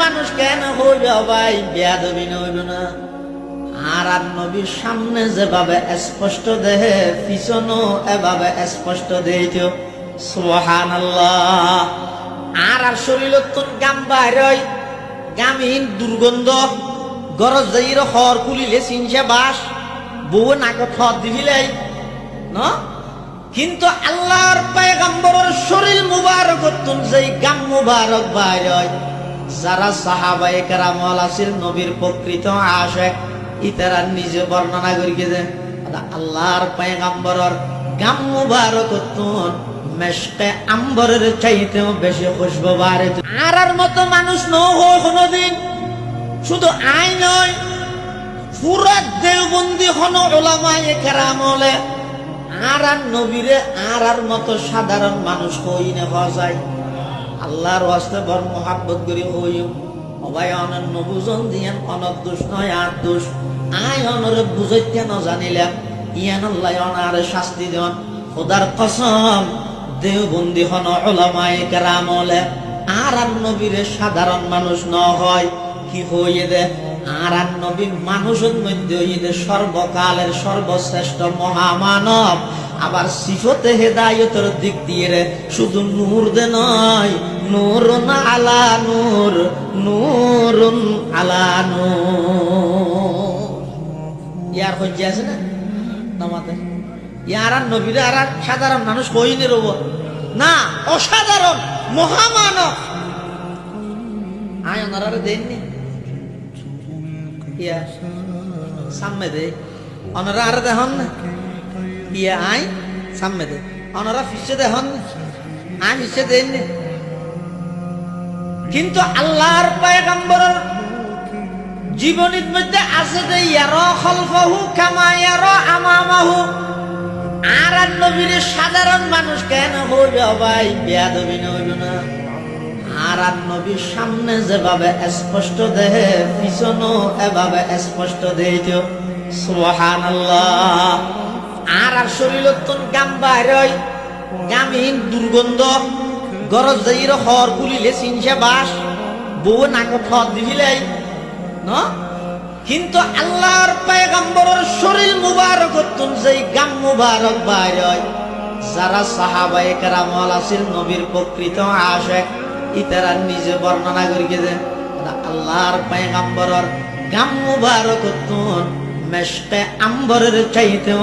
মানুষ কেন হইবে ভাই বেয়াদবি হইব না আর নবীর সামনে যেভাবে স্পষ্ট দেহে পিছনও এভাবে স্পষ্ট দেইতো সুবহানাল্লাহ আর শরীরতন গাম বাইরই গামহীন দুর্গন্ধ গরজ যাইর হর কুলিলে সিনসে বাস বউ নাকে থর দিবিলাই ন কিন্তু আল্লাহর পয়গম্বরের শরীর মুবারকতন যেই গাম মুবারক বাইরই যারা সাহাবায়ে কেরামল আছিল নবীর প্রকৃত আশিক ইতারা নিজে বর্ণনা করি যে আল্লাহর পয়গম্বরের গাম মুবারকতন মেশকে আম্বরের চাইতেও বেশি খুশবু বাড়ে আর মতো মানুষ ন হয় কোনদিন শুধু আই নয় পুরা দেওবন্দি হন উলামায়ে কেরামলে আর নবীরে আর মতো সাধারণ মানুষ হই না হওয়া যায় আল্লাহর ওয়াস্তে বড় মোহাব্বত করি হইও অবাই অনন্য বুঝন দিয়ান অনদোষ নয় আর দোষ আয় অনরে বুঝাইতে ন জানিলাম ইয়ান আল্লাহ অনারে শাস্তি দেন খোদার কসম দেওবন্দি হন উলামায়ে কেরামলে আর নবীরে সাধারণ মানুষ ন হয় কি হইয়ে দে আর নবী মানুষের মধ্যে হইয়ে সর্বকালের সর্বশ্রেষ্ঠ মহামানব আবার সিফতে হেদায়েতের দিক দিয়ে রে শুধু নূর দে নয় নূরুন আলা নূর নূরুন আলা নূর ইয়ার হইছে আছে না নামাতে ইয়ার নবীর আর সাধারণ মানুষ হইনি রব না অসাধারণ মহামানব আয় ওনারা দেননি ইয়া সামনে দে ওনারা আর দেখুন না ইয়া আয় সামনে দে ওনারা ফিসে দেখুন আয় ফিসে দেননি কিন্তু আল্লাহর পয়গম্বরের জীবনীর মধ্যে আছে যে ইয়ারা খালফাহু কামা ইয়ারা আমামাহু আর নবীর সাধারণ মানুষ কেন হইবে ভাই বেয়াদবি হইব না আর নবীর সামনে যেভাবে স্পষ্ট দেহে পিছনও এভাবে স্পষ্ট দেইতো সুবহানাল্লাহ আর শরীরতন গাম বাইরই গামহীন দুর্গন্ধ গরজ যাইর হর কুলিলে সিনসে বাস বউ নাকে থর দিবিলাই ন কিন্তু আল্লাহর পয়গম্বরের শরীর মুবারকতন যেই গাম মুবারক বাইরই যারা সাহাবায়ে কেরামল আছিল নবীর প্রকৃত আশিক ইতারা নিজে বর্ণনা করি যে আল্লাহর পয়গম্বরের গাম মুবারকতন মেশকে আম্বরের চাইতেও